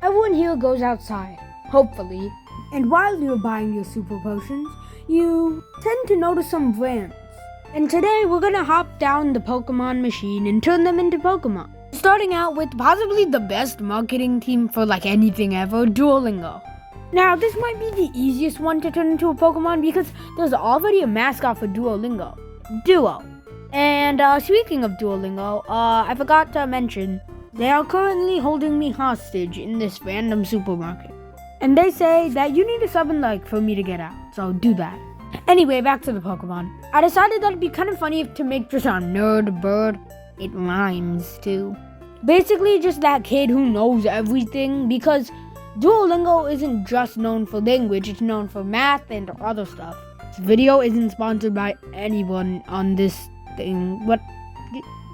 everyone here goes outside, hopefully. And while you're buying your super potions, you tend to notice some brands. And today we're gonna hop down the Pokemon machine and turn them into Pokemon. Starting out with possibly the best marketing team for like anything ever, Duolingo. Now this might be the easiest one to turn into a Pokemon because there's already a mascot for Duolingo, Duo. And speaking of Duolingo, I forgot to mention, they are currently holding me hostage in this random supermarket. And they say that you need a sub and like for me to get out, so do that. Anyway, back to the Pokemon. I decided that it'd be kind of funny to make just a nerd bird. It rhymes too. Basically just that kid who knows everything, because Duolingo isn't just known for language, it's known for math and other stuff. This video isn't sponsored by anyone on this thing, but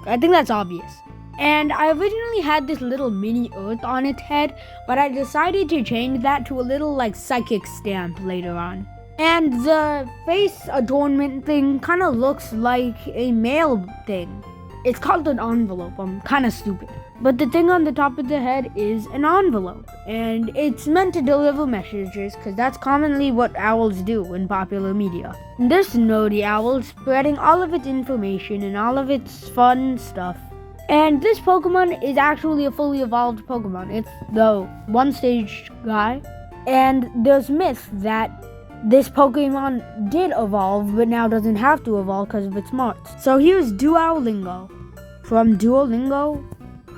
I think that's obvious. And I originally had this little mini Earth on its head, but I decided to change that to a little like psychic stamp later on. And the face adornment thing kind of looks like a mail thing. It's called an envelope. I'm kind of stupid. But the thing on the top of the head is an envelope. And it's meant to deliver messages because that's commonly what owls do in popular media. And this nerdy owl is spreading all of its information and all of its fun stuff. And this Pokemon is actually a fully evolved Pokemon. It's the one-stage guy. And there's myths that this Pokemon did evolve, but now doesn't have to evolve because of its smarts. So here's Duolingo, from Duolingo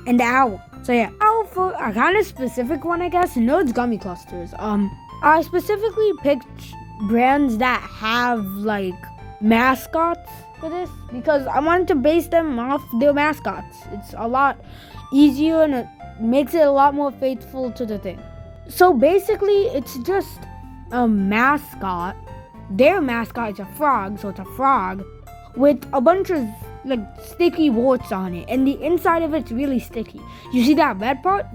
and Owl. So yeah, Owl for a kind of specific one, I guess, Nerds Gummy Clusters. I specifically picked brands that have like mascots for this because I wanted to base them off their mascots. It's a lot easier and it makes it a lot more faithful to the thing. So basically, it's just a mascot. Their mascot is a frog, so it's a frog with a bunch of like sticky warts on it, and the inside of it's really sticky. You see that red part?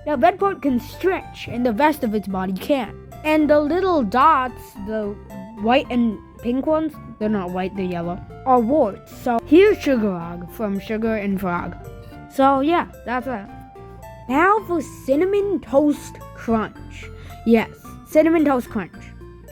That red part can stretch, and the rest of its body can't. And the little dots, the white and pink ones, they're not white, they're yellow, are warts. So here's Sugarog from Sugar and Frog. So yeah, that's that. Now for Cinnamon Toast Crunch. Yes, Cinnamon Toast Crunch.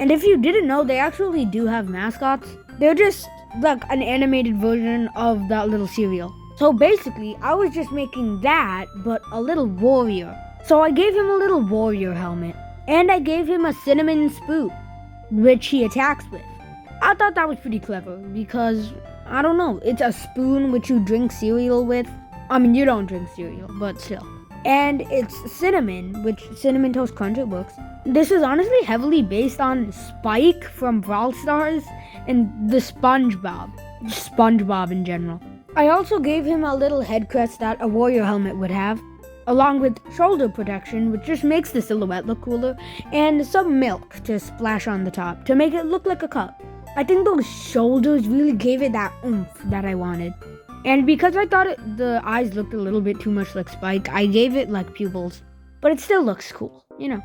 And if you didn't know, they actually do have mascots. They're just like an animated version of that little cereal. So basically, I was just making that, but a little warrior. So I gave him a little warrior helmet. And I gave him a cinnamon spoon, which he attacks with. I thought that was pretty clever because, I don't know, it's a spoon which you drink cereal with. I mean, you don't drink cereal, but still. And it's cinnamon, which Cinnamon Toast Crunch, it works. This is honestly heavily based on Spike from Brawl Stars and the SpongeBob in general. I also gave him a little head crest that a warrior helmet would have, along with shoulder protection, which just makes the silhouette look cooler, and some milk to splash on the top to make it look like a cup. I think those shoulders really gave it that oomph that I wanted. And because I thought the eyes looked a little bit too much like Spike, I gave it like pupils. But it still looks cool, you know.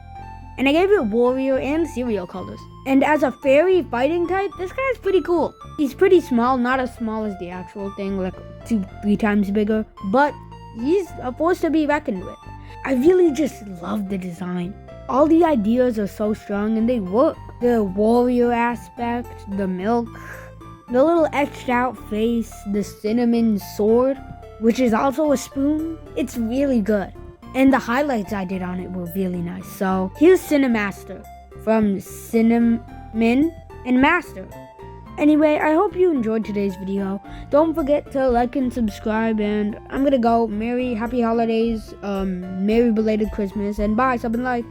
And I gave it warrior and cereal colors. And as a fairy fighting type, this guy's pretty cool. He's pretty small, not as small as the actual thing, like 2-3 times bigger. But he's a force to be reckoned with. I really just love the design. All the ideas are so strong and they work. The warrior aspect, the milk, the little etched out face, the cinnamon sword, which is also a spoon. It's really good. And the highlights I did on it were really nice. So here's Cinemaster from Cinnamon and Master. Anyway, I hope you enjoyed today's video. Don't forget to like and subscribe, and I'm gonna go. Merry happy holidays, merry belated Christmas, and bye, sub and like.